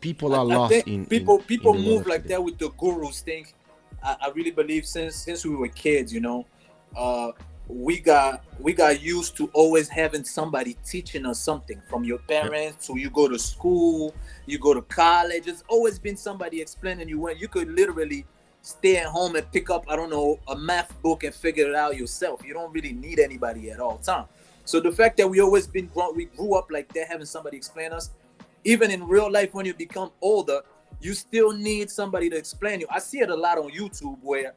people are I lost think in people the world move of like today. that with the gurus thing. I really believe since we were kids, uh, we got used to always having somebody teaching us something, from your Yeah, parents to you go to school, you go to college. It's always been somebody explaining you, when you could literally stay at home and pick up, I don't know, a math book and figure it out yourself. You don't really need anybody at all time. So the fact that we grew up like that, having somebody explain us, even in real life, when you become older, you still need somebody to explain you. I see it a lot on YouTube where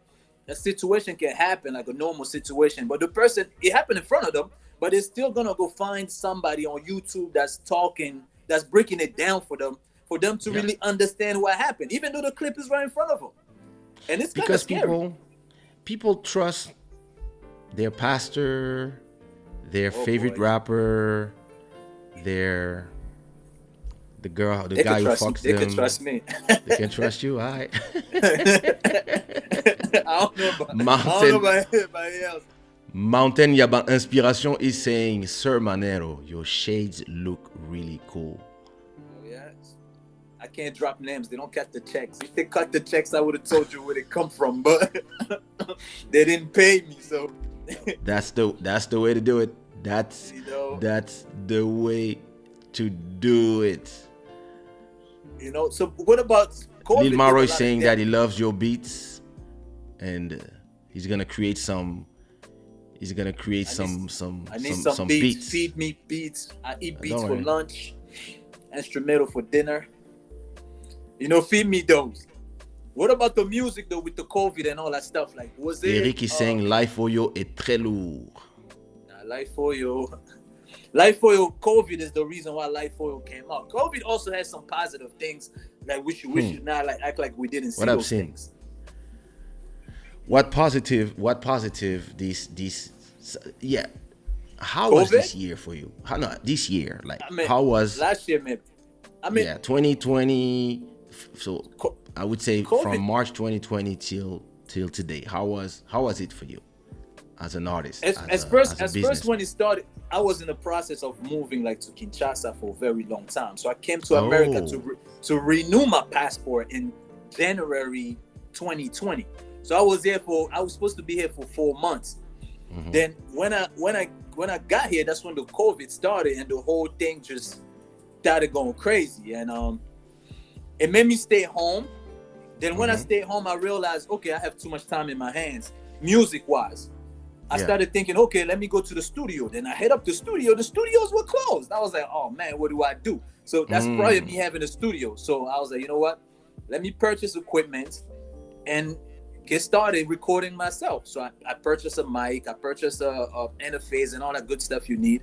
a situation can happen, like a normal situation, but the person, it happened in front of them, but they're still gonna go find somebody on YouTube that's talking, that's breaking it down for them to yeah. really understand what happened, even though the clip is right in front of them. And it's kind of Because scary. people trust their pastor, their Oh favorite boy. rapper, their the They could guy who trust me. fucks They could them. trust me. They can trust you. All right. I don't know Mountain about anybody else. Mountain Yaba Inspiration is saying, Sir Manero, your shades look really cool. Oh yeah. I can't drop names. They don't cut the checks. If they cut the checks, I would have told you where they come from, but they didn't pay me, so That's the way to do it. That's you know, that's the way to do it. So what about Lil COVID? Did Maro a is lot of saying that he damage. loves your beats, and he's gonna create some. He's gonna create I need I need some some beats. beats. Feed me beats. I eat beats Don't for worry. lunch, instrumental for dinner. Feed me those. What about the music though, with the COVID and all that stuff? Like, was it Eric is saying Life Oyo est très lourd. Life Oil? Life Oil, COVID is the reason why Life Oil came out. COVID also has some positive things that we should not like act like we didn't see What I've those seen. things. What positive? What positive? This yeah. How was COVID? this year for you? How not this year? Like I mean, how was last year maybe. I mean, yeah 2020? So co- I would say from COVID. March 2020 till today. How was it for you as an artist, as a As first businessman? when it started, I was in the process of moving like to Kinshasa for a very long time. So I came to America Oh, to renew my passport in January 2020. So I was supposed to be here for 4 months. mhm. Then when I got here, that's when the COVID started and the whole thing just started going crazy. And it made me stay home. Then when I Mhm. stayed home, I realized, okay, I have too much time in my hands, music wise. I Yeah. started thinking, okay, let me go to the studio. Then I head up the studio. The studios were closed. I was like, oh man, what do I do? So that's probably me Mm. having a studio. So I was like, you know what? Let me purchase equipment and get started recording myself. So I purchased a mic, I purchased a interface and all that good stuff you need.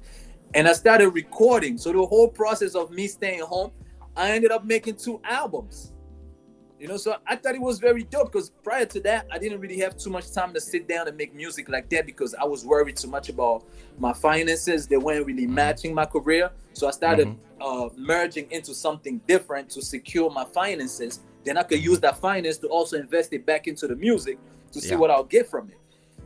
And I started recording. So the whole process of me staying home, I ended up making 2 albums. So I thought it was very dope because prior to that, I didn't really have too much time to sit down and make music like that because I was worried too much about my finances. They weren't really matching my career. So I started Mhm. merging into something different to secure my finances. Then I could use Mhm. that finance to also invest it back into the music to see Yeah. what I'll get from it.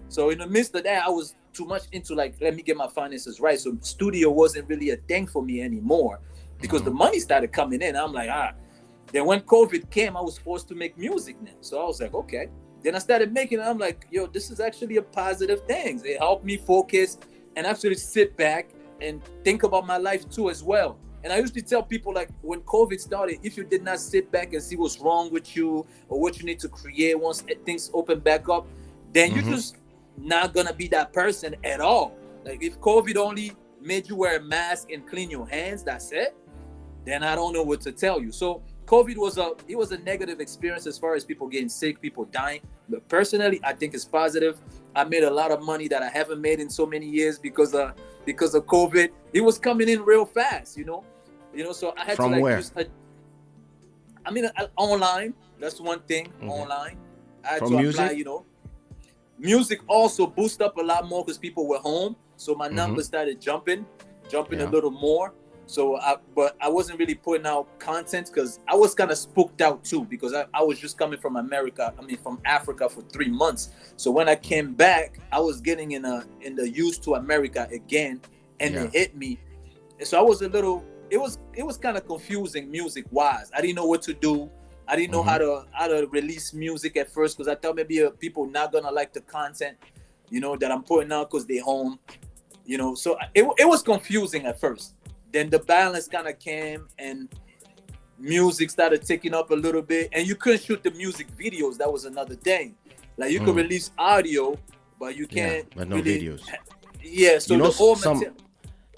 So in the midst of that, I was too much into like, let me get my finances right. So studio wasn't really a thing for me anymore because the Mhm. money started coming in. I'm like, Then when COVID came, I was forced to make music now. So I was like, okay. Then I started making it. I'm like, yo, this is actually a positive thing. It helped me focus and actually sit back and think about my life too as well. And I usually tell people, like, when COVID started, if you did not sit back and see what's wrong with you or what you need to create once things open back up, then you're Mhm. just not gonna be that person at all. Like, if COVID only made you wear a mask and clean your hands, that's it, then I don't know what to tell you. So COVID was a negative experience as far as people getting sick, people dying. But personally, I think it's positive. I made a lot of money that I haven't made in so many years because of COVID. It was coming in real fast. So I had to From like where? just online. That's one thing. Okay. Online, I had From to apply. music? Music also boost up a lot more because people were home, so my Mhm. numbers started jumping a Yeah. little more. But I wasn't really putting out content because I was kind of spooked out too because I was just coming from America. I mean, from Africa for 3 months. So when I came back, I was getting in the used to America again, and Yeah. it hit me. So I was a little it was kind of confusing music wise. I didn't know what to do. I didn't know how to release music at first because I thought maybe people not gonna like the content, that I'm putting out because they're home, So it was confusing at first. Then the balance kind of came and music started taking up a little bit, and you couldn't shoot the music videos. That was another thing. Like you could release audio, but you can't. But no really, videos. Yeah, so the old material.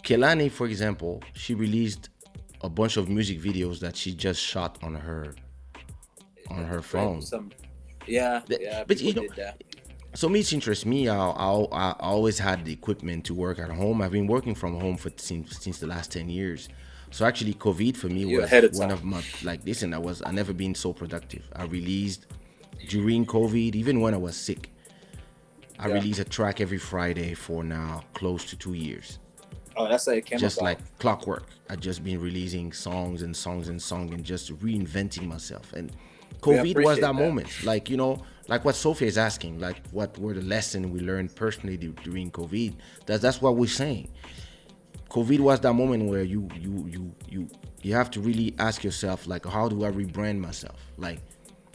Kelani, for example, she released a bunch of music videos that she just shot on her phone. Yeah, But people did that. so me, it interests me. I always had the equipment to work at home. I've been working from home since the last 10 years. So actually, COVID for me You're was ahead of one time. of my, like, listen, I never been so productive. I released during COVID, even when I was sick. I release a track every Friday for now close to 2 years. Oh, that's how it came Just about. like clockwork. I just been releasing songs and songs and songs and just reinventing myself. And COVID was appreciate that that. moment. Like, like what Sophia is asking, like what were the lessons we learned personally during COVID? That's what we're saying. COVID was that moment where you have to really ask yourself, like, how do I rebrand myself? Like,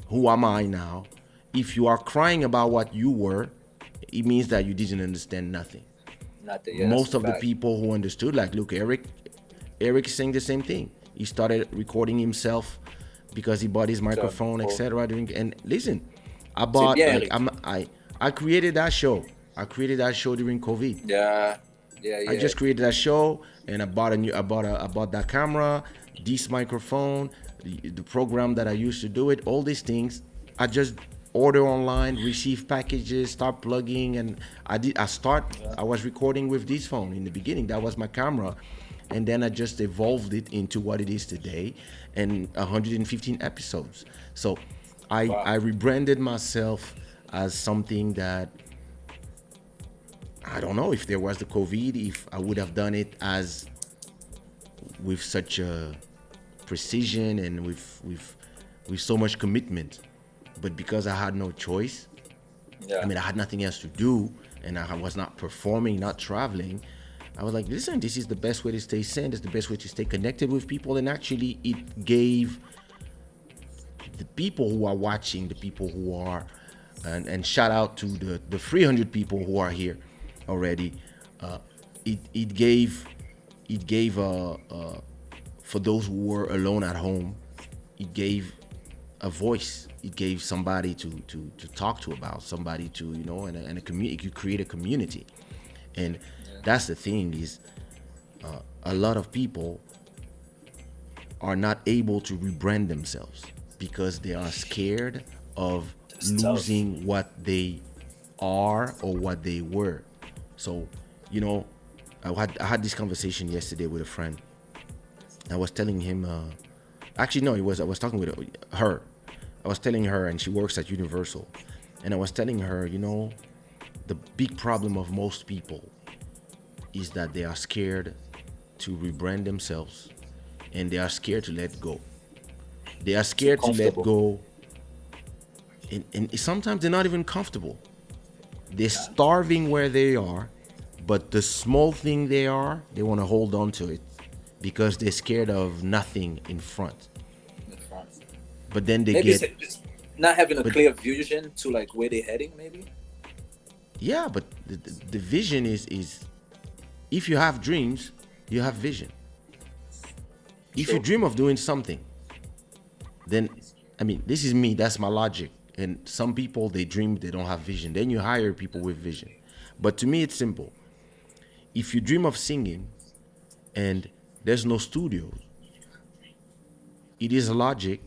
who am I now? If you are crying about what you were, it means that you didn't understand nothing. Most of the people who understood, like, look, Eric is saying the same thing. He started recording himself because he bought his microphone, etc. And listen, I bought, like, I created that show. I created that show during COVID. Yeah. I just created that show, and I bought that camera, this microphone, the program that I used to do it, all these things. I just order online, receive packages, start plugging, and I was recording with this phone in the beginning. That was my camera, and then I just evolved it into what it is today, and 115 episodes. So I rebranded myself as something that, I don't know if there was the COVID, if I would have done it as with such a precision and with so much commitment. But because I had no choice, I had nothing else to do, and I was not performing, not traveling, I was like, listen, this is the best way to stay sane. It's the best way to stay connected with people. And actually, it gave the people who are watching, the people who are, and shout out to the 300 people who are here already. It gave for those who were alone at home, it gave a voice. It gave somebody to talk to about, somebody to, and a community. You create a community, and that's the thing is, a lot of people are not able to rebrand themselves because they are scared of losing what they are or what they were. So, I had this conversation yesterday with a friend. I was telling him, actually no, I was talking with her. I was telling her, and she works at Universal, and I was telling her, the big problem of most people is that they are scared to rebrand themselves, and they are scared to let go. They are scared to let go, and sometimes they're not even comfortable. They're starving where they are, but the small thing they want to hold on to it because they're scared of nothing in front. But then they maybe get just not having a clear vision to like where they're heading, maybe. Yeah, but the vision is if you have dreams, you have vision. If you dream of doing something, then, this is me, that's my logic. And some people, they dream, they don't have vision. Then you hire people with vision. But to me, it's simple. If you dream of singing and there's no studio, it is logic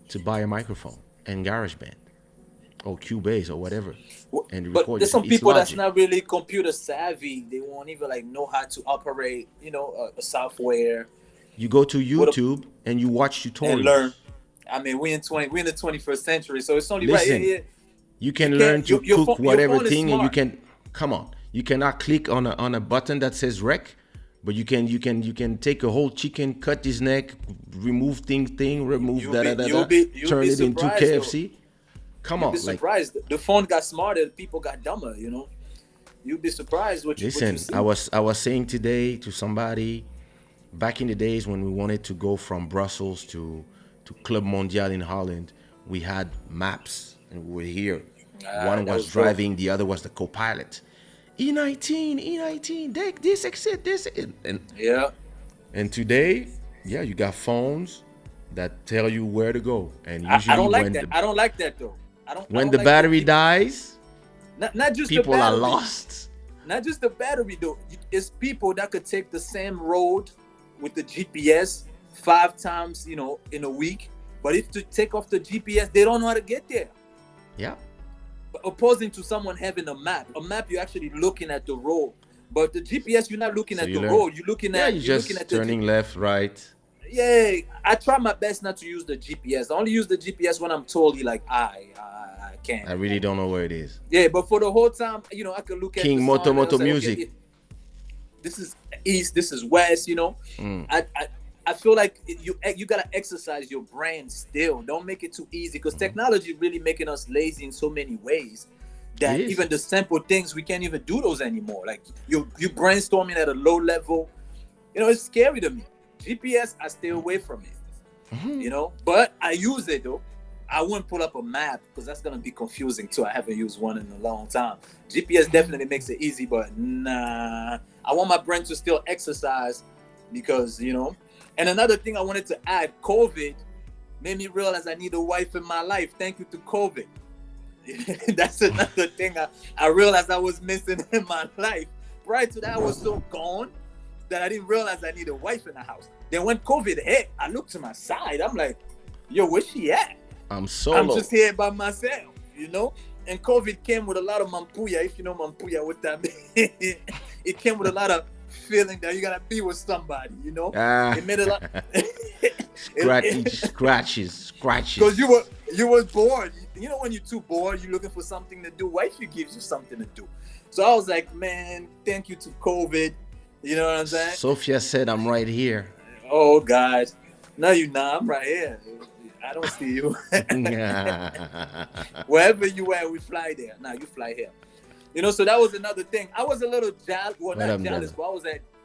to buy a microphone and GarageBand or Cubase or whatever and record. But there's some people that's not really computer savvy. They won't even know how to operate, a software. You go to YouTube and you watch tutorials and learn. We're in the 21st century, so it's only right. You can learn to cook whatever thing, and you can come on. You cannot click on a button that says rec, but you can take a whole chicken, cut his neck, remove remove turn it into KFC. Though. Come You'll on, be surprised. The phone got smarter, people got dumber. You'd be surprised what you listen. see. I was saying today to somebody back in the days when we wanted to go from Brussels to Club Mondial in Holland, we had maps and we were here. One That was was dope. driving, the other was the co-pilot. E19, this exit, Yeah. and today, yeah, you got phones that tell you where to go. And I usually don't like that. I don't like that though. I when don't the like battery dies, not just the people are battery. lost. Not just the battery though. It's people that could take the same road with the GPS 5 times, in a week. But if to take off the GPS, they don't know how to get there. Yeah. But opposing to someone having a map. A map, you're actually looking at the road. But the GPS, you're not looking at the road. You're looking Yeah, at you're just looking at turning left, right. Yeah, I try my best not to use the GPS. I only use the GPS when I'm totally like I can't. I really don't know where it is. Yeah, but for the whole time, I could look at King the Moto sun and I Moto was like, Music. okay, this is east, this is west. Mm. I feel like you gotta exercise your brain still. Don't make it too easy because technology really making us lazy in so many ways that It is. even the simple things we can't even do those anymore. Like you brainstorming at a low level, it's scary to me. GPS, I stay away from it. But I use it though. I wouldn't pull up a map because that's gonna be confusing too. I haven't used one in a long time. GPS definitely makes it easy, but nah. I want my brain to still exercise because And another thing I wanted to add, COVID made me realize I need a wife in my life. Thank you to COVID. That's another thing I realized I was missing in my life. Prior to that, I was so gone that I didn't realize I need a wife in the house. Then when COVID hit, I looked to my side. I'm like, yo, where's she at? I'm solo. I'm just here by myself, And COVID came with a lot of mampuya. If you know mampuya, what that means. It came with a lot of feeling that you gotta be with somebody, It made a lot. Scratches. Because you were bored. When you're too bored, you're looking for something to do. Wifey gives you something to do. So I was like, man, thank you to COVID. You know what I'm saying? Sophia said, I'm right here. Oh, God. No, you're not. I'm right here. I don't see you. Wherever you are, we fly there. Now you fly here. So that was another thing. I was a little jealous. Well, not jealous, but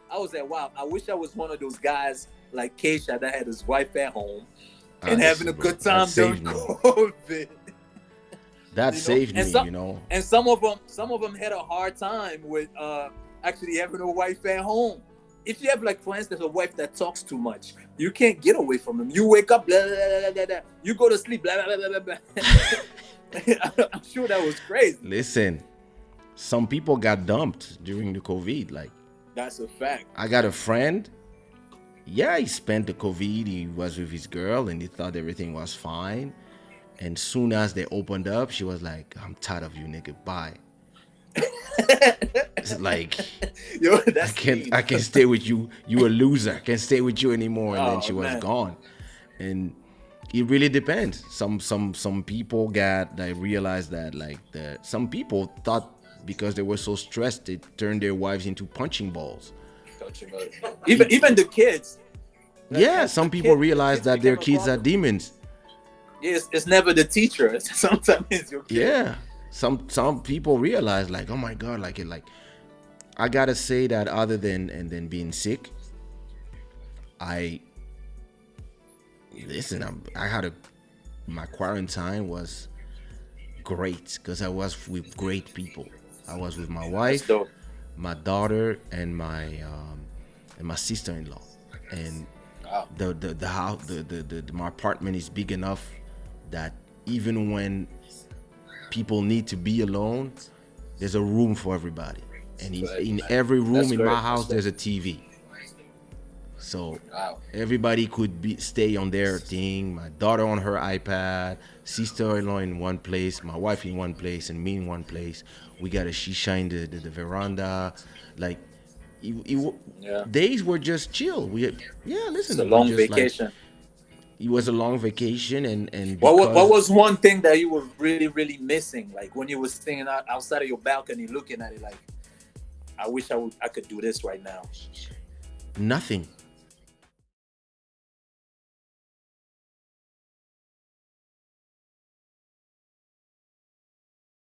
I was at, wow, I wish I was one of those guys like Kaysha that had his wife at home and having a good time during COVID. That saved me, And some of them had a hard time with actually having a wife at home. If you have, like, for instance, a wife that talks too much, you can't get away from them. You wake up, blah, blah, blah, blah, blah. You go to sleep, blah, blah, blah, blah, blah. I'm sure that was crazy. Listen, some people got dumped during the COVID. Like, that's a fact. I got a friend. Yeah, he spent the COVID. He was with his girl, and he thought everything was fine. And soon as they opened up, she was like, I'm tired of you, nigga. Bye. It's like, yo, I can't stay with you. You a loser. I can't stay with you anymore. And then she was gone. And it really depends. Some people they realized that, like, some people thought because they were so stressed, they turned their wives into punching balls. Even the kids. Yeah, some people realize that their kids are demons. Yes, it's never the teacher. Sometimes it's your kid. Yeah, some people realize, like, oh my God, like I gotta say that other than being sick, I had my quarantine was great because I was with great people. I was with my wife, my daughter, and my sister-in-law, and the house, my apartment is big enough that even when people need to be alone, there's a room for everybody, and in every room in my house there's a TV. So everybody could stay on their thing. My daughter on her iPad, sister-in-law in one place, my wife in one place, and me in one place. We got a shisha in the veranda. Like, days were just chill. Listen, it's a long vacation. It was a long vacation, and what was one thing that you were really, really missing? Like when you were sitting outside of your balcony, looking at it, like, I wish I could do this right now. Nothing.